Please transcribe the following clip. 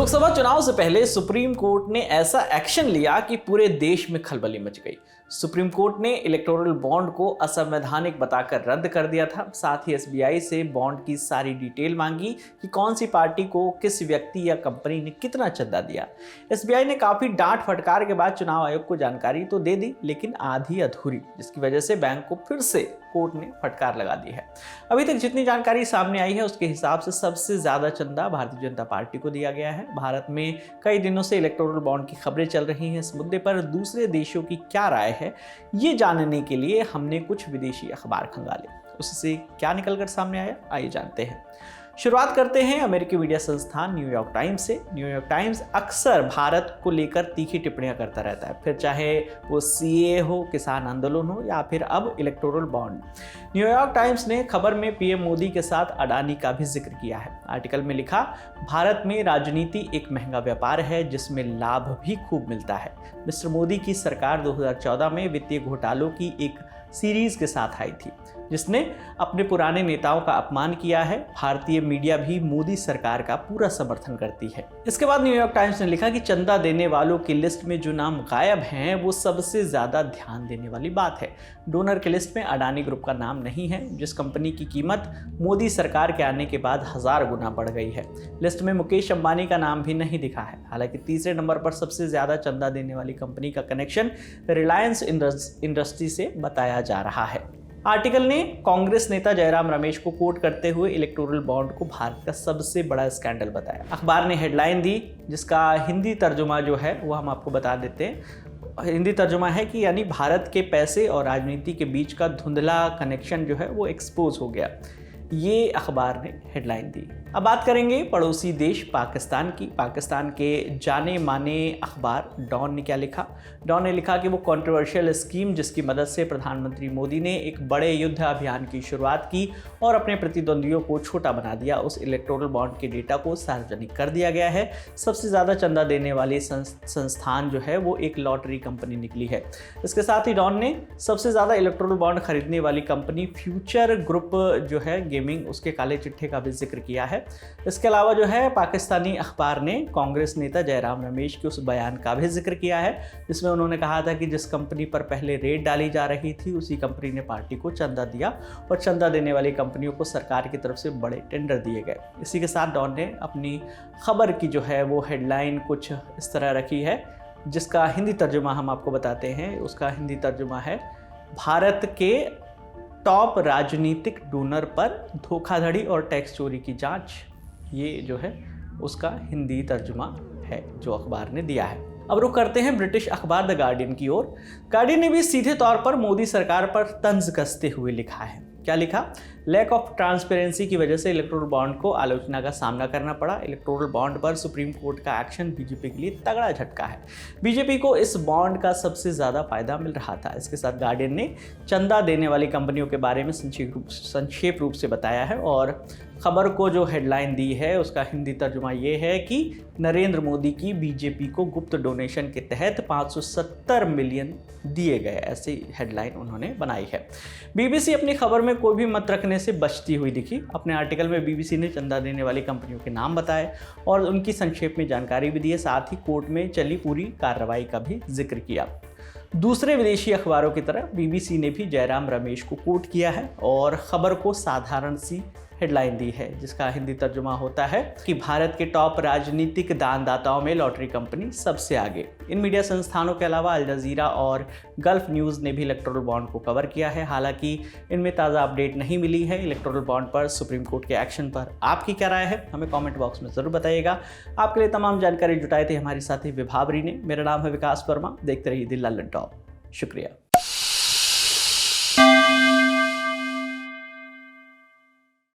लोकसभा चुनाव से पहले सुप्रीम कोर्ट ने ऐसा एक्शन लिया कि पूरे देश में खलबली मच गई। सुप्रीम कोर्ट ने इलेक्टोरल बॉन्ड को असंवैधानिक बताकर रद्द कर दिया था। साथ ही एसबीआई से बॉन्ड की सारी डिटेल मांगी कि कौन सी पार्टी को किस व्यक्ति या कंपनी ने कितना चंदा दिया। एसबीआई ने काफी डांट फटकार के बाद चुनाव आयोग को जानकारी तो दे दी, लेकिन आधी अधूरी, जिसकी वजह से बैंक को फिर से कोर्ट ने फटकार लगा दी है। अभी तक जितनी जानकारी सामने आई है उसके हिसाब से सबसे ज्यादा चंदा भारतीय जनता पार्टी को दिया गया है। भारत में कई दिनों से इलेक्टोरल बॉन्ड की खबरें चल रही हैं। इस मुद्दे पर दूसरे देशों की क्या राय है, ये जानने के लिए हमने कुछ विदेशी अखबार खंगाले। उससे क्या निकलकर सामने आया, आइए जानते हैं। शुरुआत करते हैं अमेरिकी मीडिया संस्थान न्यूयॉर्क टाइम्स से। न्यूयॉर्क टाइम्स अक्सर भारत को लेकर तीखी टिप्पणियां करता रहता है, फिर चाहे वो सीए हो, किसान आंदोलन हो या फिर अब इलेक्टोरल बॉन्ड। न्यूयॉर्क टाइम्स ने खबर में पीएम मोदी के साथ अडानी का भी जिक्र किया है। आर्टिकल में लिखा, भारत में राजनीति एक महंगा व्यापार है जिसमें लाभ भी खूब मिलता है। मिस्टर मोदी की सरकार 2014 में वित्तीय घोटालों की एक सीरीज के साथ आई थी जिसने अपने पुराने नेताओं का अपमान किया है। भारतीय मीडिया भी मोदी सरकार का पूरा समर्थन करती है। इसके बाद न्यूयॉर्क टाइम्स ने लिखा कि चंदा देने वालों की लिस्ट में जो नाम गायब हैं वो सबसे ज्यादा ध्यान देने वाली बात है। डोनर की लिस्ट में अडानी ग्रुप का नाम नहीं है, जिस कंपनी की कीमत मोदी सरकार के आने के बाद 1000 गुना बढ़ गई है। लिस्ट में मुकेश अंबानी का नाम भी नहीं दिखा है। हालांकि तीसरे नंबर पर सबसे ज्यादा चंदा देने वाली कंपनी का कनेक्शन रिलायंस इंडस्ट्री से बताया जा रहा है। आर्टिकल ने कांग्रेस नेता जयराम रमेश को कोट करते हुए इलेक्टोरल बॉन्ड को भारत का सबसे बड़ा स्कैंडल बताया। अखबार ने हेडलाइन दी, जिसका हिंदी तर्जुमा जो है वो हम आपको बता देते हैं। हिंदी तर्जुमा है कि यानी भारत के पैसे और राजनीति के बीच का धुंधला कनेक्शन जो है वो एक्सपोज हो गया। ये अखबार ने हेडलाइन दी। अब बात करेंगे पड़ोसी देश पाकिस्तान की। पाकिस्तान के जाने माने अखबार डॉन ने क्या लिखा। डॉन ने लिखा कि वो कंट्रोवर्शियल स्कीम जिसकी मदद से प्रधानमंत्री मोदी ने एक बड़े युद्ध अभियान की शुरुआत की और अपने प्रतिद्वंदियों को छोटा बना दिया, उस इलेक्टोरल बॉन्ड के डेटा को सार्वजनिक कर दिया गया है। सबसे ज़्यादा चंदा देने वाली संस्थान जो है वो एक लॉटरी कंपनी निकली है। इसके साथ ही डॉन ने सबसे ज़्यादा इलेक्टोरल बॉन्ड खरीदने वाली कंपनी फ्यूचर ग्रुप जो है गेमिंग, उसके काले चिट्ठे का भी जिक्र किया है। इसके अलावा जो है पाकिस्तानी अखबार ने कांग्रेस नेता जयराम रमेश के उस बयान का भी जिक्र किया है जिसमें उन्होंने कहा था कि जिस कंपनी पर पहले रेड डाली जा रही थी उसी कंपनी ने पार्टी को चंदा दिया और चंदा देने वाली कंपनियों को सरकार की तरफ से बड़े टेंडर दिए गए। इसी के साथ डॉन ने अपनी खबर की जो है वो हेडलाइन कुछ इस तरह रखी है, जिसका हिंदी तर्जुमा हम आपको बताते हैं। उसका हिंदी तर्जुमा है, भारत के टॉप राजनीतिक डोनर पर धोखाधड़ी और टैक्स चोरी की जांच। ये जो है उसका हिंदी तर्जुमा है जो अखबार ने दिया है। अब रुक करते हैं ब्रिटिश अखबार द गार्डियन की ओर। गार्डियन ने भी सीधे तौर पर मोदी सरकार पर तंज कसते हुए लिखा है। क्या लिखा? लैक ऑफ ट्रांसपेरेंसी की वजह से इलेक्टोरल बॉन्ड को आलोचना का सामना करना पड़ा। इलेक्टोरल बॉन्ड पर सुप्रीम कोर्ट का एक्शन बीजेपी के लिए तगड़ा झटका है। बीजेपी को इस बॉन्ड का सबसे ज़्यादा फायदा मिल रहा था। इसके साथ गार्डियन ने चंदा देने वाली कंपनियों के बारे में संक्षेप रूप से बताया है और खबर को जो हेडलाइन दी है उसका हिंदी तर्जुमा ये है कि नरेंद्र मोदी की बीजेपी को गुप्त डोनेशन के तहत 570 मिलियन दिए गए, ऐसी हेडलाइन उन्होंने बनाई है। बीबीसी अपनी खबर में कोई भी मत रखने से बचती हुई दिखी। अपने आर्टिकल में बीबीसी ने चंदा देने वाली कंपनियों के नाम बताए और उनकी संक्षेप में जानकारी भी दी है। साथ ही कोर्ट में चली पूरी कार्रवाई का भी जिक्र किया। दूसरे विदेशी अखबारों की तरह बीबीसी ने भी जयराम रमेश को कोट किया है और खबर को साधारण सी हेडलाइन दी है, जिसका हिंदी तर्जुमा होता है कि भारत के टॉप राजनीतिक दानदाताओं में लॉटरी कंपनी सबसे आगे। इन मीडिया संस्थानों के अलावा अल जजीरा और गल्फ न्यूज़ ने भी इलेक्टोरल बॉन्ड को कवर किया है। हालांकि इनमें ताज़ा अपडेट नहीं मिली है। इलेक्टोरल बॉन्ड पर सुप्रीम कोर्ट के एक्शन पर आपकी क्या राय है, हमें कॉमेंट बॉक्स में ज़रूर बताइएगा। आपके लिए तमाम जानकारी जुटाए थे हमारे साथी विभावरी ने। मेरा नाम है विकास वर्मा। देखते रहिए दिल लल्लन टॉप। शुक्रिया।